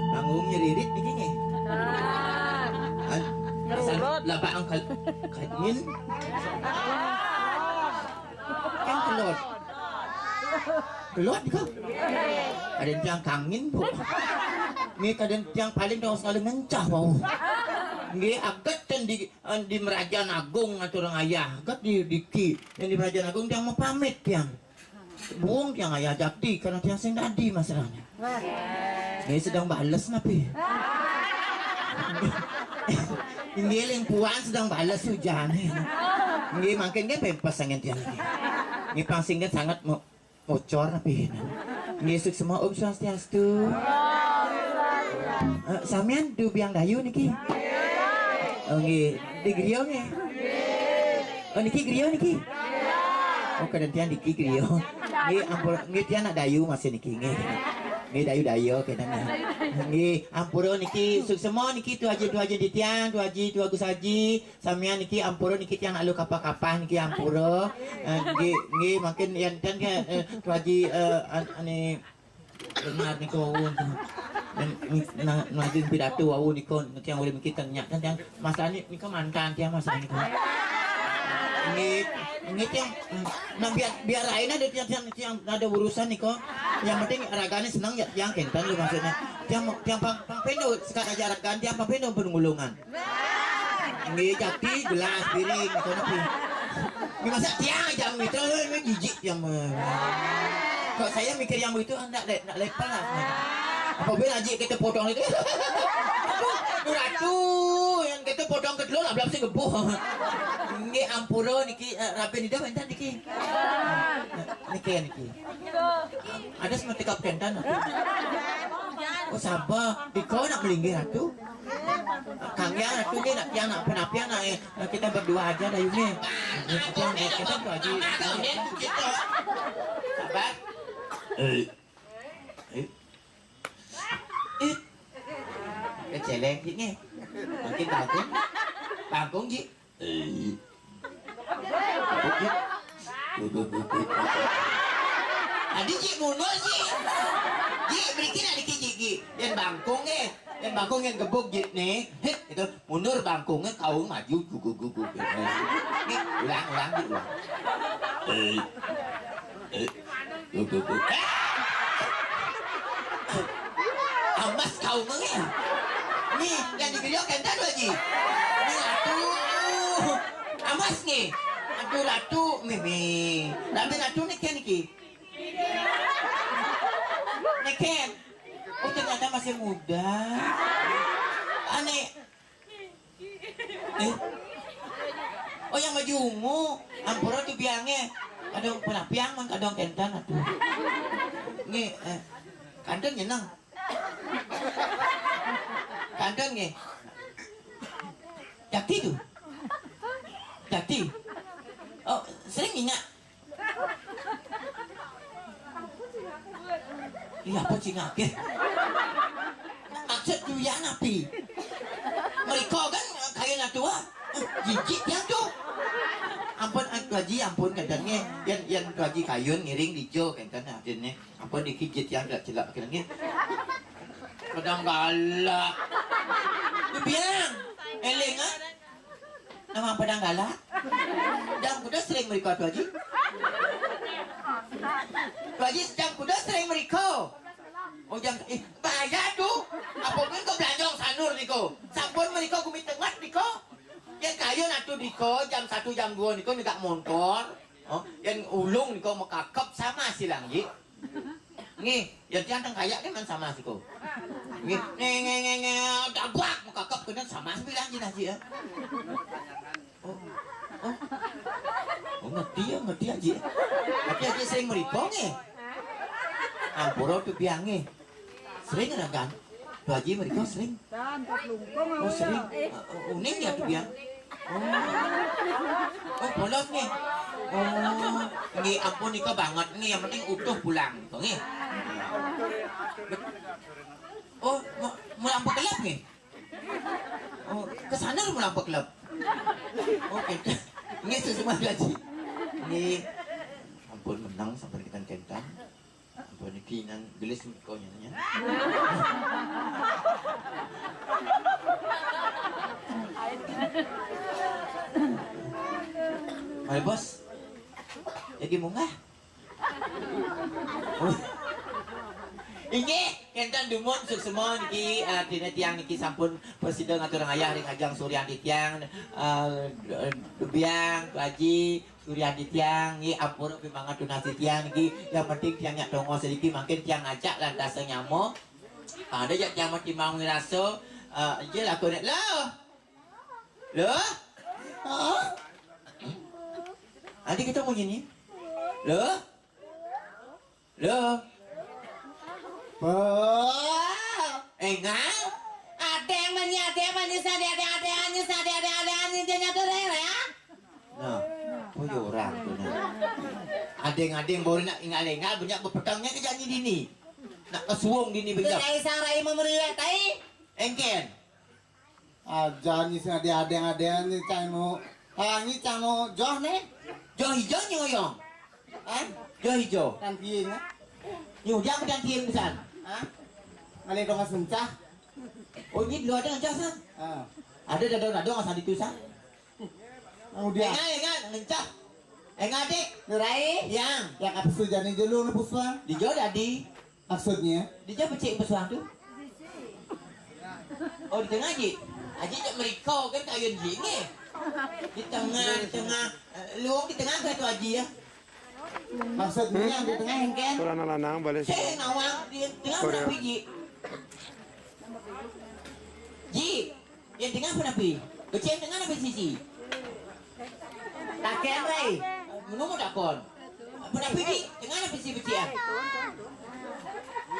Tanggung nyeririt nih kayaknya. Laba ang kainin kan kelot di kau ada yang kangin bu ini kadang yang paling dong sekali ngencah mau ini agak di Merajaan Agung atau orang ayah agak di yang di Merajaan Agung yang mau pamit yang buang yang ayah jakti karena yang sing tadi masalahnya ini sedang balas napi ini yang puan sedang balas hujan ini makin dia pasangan tiang ini pasangnya sangat bocor tapi ini suk semua swastiastu samian du biang dayu niki oh nggih di griyo nggih oh niki griyo niki oh kadang niki griyo nggih ampun nggih tiang nak dayu masih niki nggih nggih dayu-dayu kadang nggih ampura niki suk semua niki tu aja di tiang tu Agus Haji samian niki ampura niki tiang nak lu kapah-kapah niki ampura nggih makin yang kan tu Haji ane benar niko nanti pidato awun niko tiang boleh kita nyak kan tiang masalah ni niko mantan tiang masalah niko ini tiang nah biar lain ada tiang ada urusan niko yang penting raganya senang ya yang kentan lu maksudnya tiang pang pendo sekat aja ragan tiang pang pendo penungulungan ini jati gelas piring niko napi ini masa tiang aja gitu ini jijik yang kok saya mikir yang begitu nak lepas lah apabila aja kita potong itu ratu yang kita potong kedua lah belum sih gebuh ini ampuro niki rapi ni dah bentar niki ada semua tikap kentan oh sabar dikau nak melinggir ratu kang yang ratu ni nak yang nak penapian nak kita berdua aja dah yuni kita berdua aja sabar keceleng ni mungkin bangkung ji adik ji mundur ji berikin adik ji yang bangkung yang gebuk ji nih itu mundur bangkungnya kau maju gugu nih ulang amas kau mengen nih yang digeriokkan tadi lagi nih ratu amas nih aduh ratu mimi ratu neken oh ternyata masih muda aneh oh yang baju ungu ampura tuh biangnya ada penapiang man kadang kentan atuh nih kandang nyenang kandang nih jati oh sering minyak iya apa cingak ya maksud tuh ya napi mereka kan kayaknya tua jijik ya tuh ampun ampun kadangnya yang gaji kayun ngiring dijo kan akhirnya ampun dikijit yang gak celak kadangnya kadang galak biang eleng ah nama pedang galak dan kuda sering mereka tuh Haji sedang kuda sering mereka oh jam bahaya tuh apapun kau belanja sanur niko sampun mereka kumit tengah niko yang kayu natu niko jam 1 jam 2 niko nggak motor oh yang ulung niko mau kakap sama silang ji nih yang tiang kayak kan sama siko nih dabak mau kakap kena sama bilang ji ya oh ngerti aja tapi aja sering meripong ampura tuh biangnya sering ada kan Haji mereka sering oh sering unik ya tuh biang Oh, polos nih. Oh, ini ampun nih banget nih. Yang penting utuh pulang. Tuh nih. Oh, mau lampu gelap nih? Oh, ke sana lu mau lampu gelap? Oke. Ini semua gaji. Ini ampun menang sampai kita kentan. Ampun ini kinan gelis kau nyanyi. Mari bos. Jadi munggah. Ini kentan dumut semua niki tina tiang niki sampun presiden aturang ayah ring ajang Suryadi tiang biang Haji Suryadi tiang niki ampun pimangat donasi tiang niki yang penting tiangnya dongo sedikit makin tiang ajak lantas nyamo ada jak tiang mati mau ngiraso je lah konek lo nanti kita mau gini lo enggak ada yang manis ada tuh ya nah oh orang tuh ada yang baru nak ingat banyak berpetangnya ke janji dini nak kesuung dini begap Rai sang rai memeriah tai engken aja ni sa ada ni cano ni cano joh ne jo hijau nyoyong jo hijau kan piing ha nyudang dan tiang besar ngale dong sencah oh ini dua ada ngencah ada dadong asal ditusan kemudian enggak ngencah adik rai yang ya kapsu jani jelu ne puswa di jo dadi maksudnya di jo pecik besar tuh oh di tengah aji tak merikau kan kayun gini di tengah luang di tengah kan tu aji ya maksudnya yang di tengah engken Kurang lanang boleh. saya nawang di tengah pernah pergi Ji yang tengah pernah pergi kecil yang tengah apa sisi taken rai menunggu takon pernah pergi tengah apa sisi kecil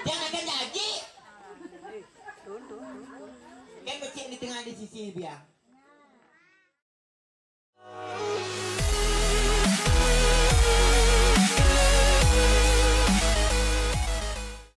jangan akan jadi kan kecil di tengah di sisi biar